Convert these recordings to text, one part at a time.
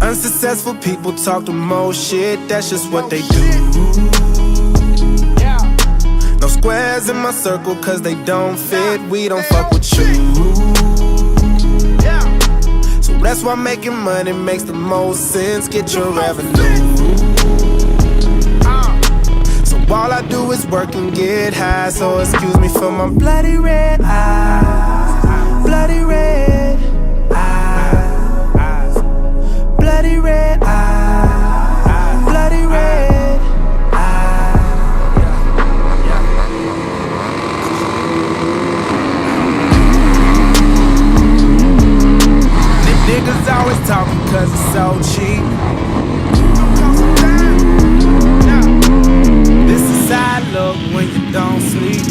Unsuccessful people talk the most shit, that's just what they do. No squares in my circle cause they don't fit, we don't fuck with you. So that's why making money makes the most sense, get your revenue. So all I do is work and get high, so excuse me for my bloody red eyes. Bloody red eyes. Bloody red eyes. Bloody red eyes. The niggas always talking cause it's so cheap. This is how I look when you don't sleep.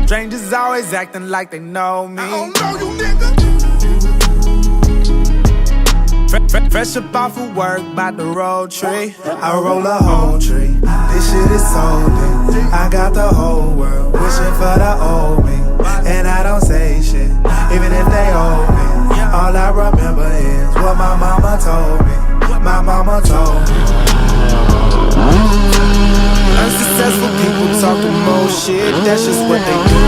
Strangers always acting like they know me. I don't know you, nigga. Fresh up off of work, bout the road tree. I roll a whole tree. This shit is so deep. I got the whole world wishing for the old me, and I don't say shit, even if they owe me. All I remember is what my mama told me. My mama told me. Unsuccessful people talk the most shit, that's just what they do.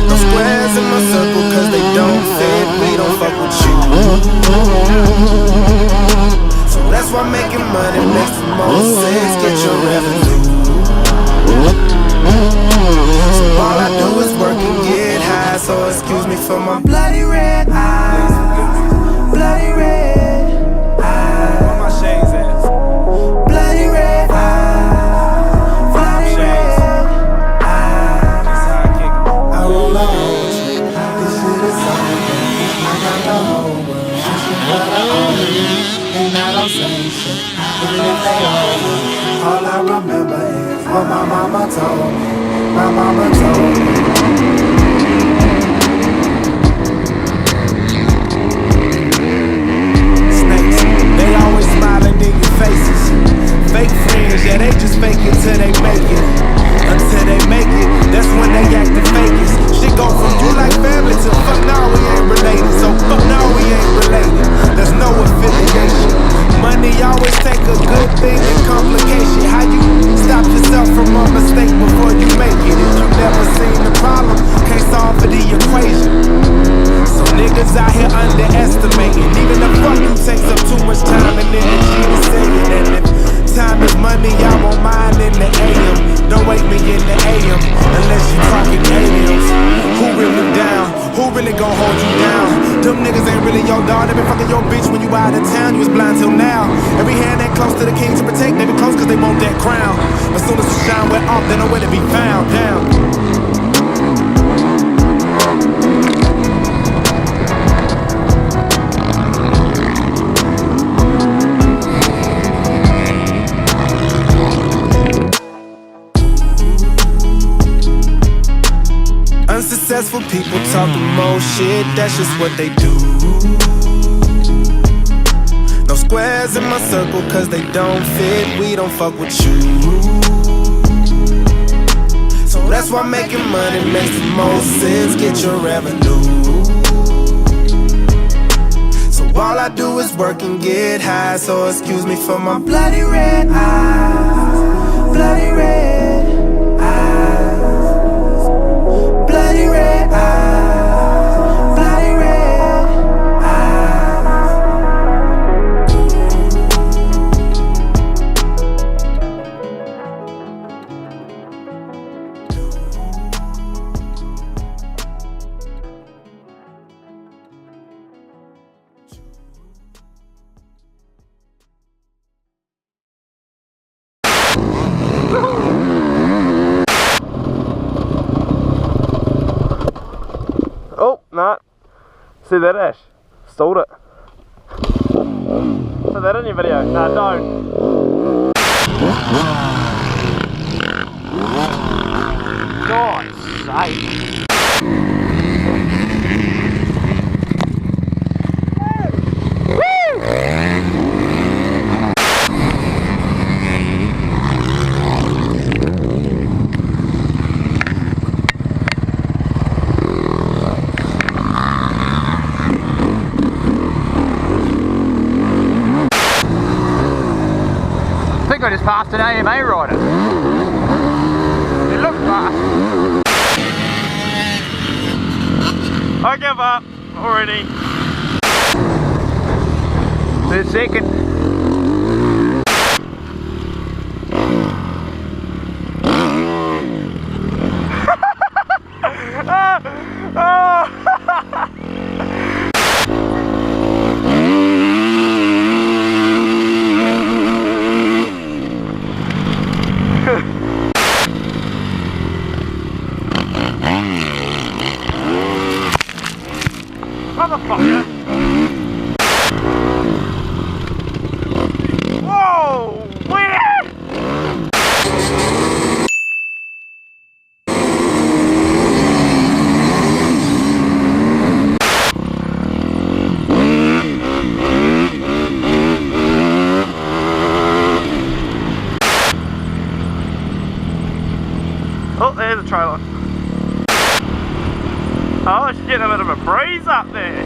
No squares in my circle cause they don't fit, we don't fuck with you. So that's why making money makes the most sense, get your revenue. So all I do is work and get high, so excuse me for my bloody red eyes. Bloody red eyes. Where my shades at? Bloody red eyes. Bloody red eyes. That's how I kick it. I roll a whole tree. This shit is so good. I got the whole world. And I don't say shit, even if they owe me. All I remember is what my mama told me. My mama told me. Smiling in your faces. Fake friends, yeah, they just fake it till they make it. Until they make it, that's when they act the fakest. Shit go from you like family to fuck now we ain't related. So fuck now we ain't related. There's no affiliation. Money always take a good thing and complication. How you stop yourself from a mistake before you make it? If you never seen the problem, can't solve for the equation. So niggas out here underestimating. Even the fuck you takes up too much time and energy to say it. And if time is money, I won't mind in the AM. Don't wake me in the AM unless you talking aliens. Who really down? Who really gon' hold you down? Them niggas ain't really your dog. They been fucking your bitch when you out of town. You was blind till now. Every hand that close to the king to protect, they be close cause they want that crown. As soon as the shine went off, they know where to be found. Down. Unsuccessful people talk the most shit, that's just what they do. No squares in my circle cause they don't fit, we don't fuck with you. So that's why making money makes the most sense, get your revenue. So all I do is work and get high, so excuse me for my bloody red eyes. Bloody red. Bloody red eyes, bloody red eyes. Oh, nah. See that ash? Stalled it. Put that in your video. Nah, don't. God's sake. Woo! got as fast an AMA rider. It looked fast. I give up already. The second. Motherfucker! Whoa! Weird! Oh, there's a trailer. Oh, it's getting a bit of a breeze up there.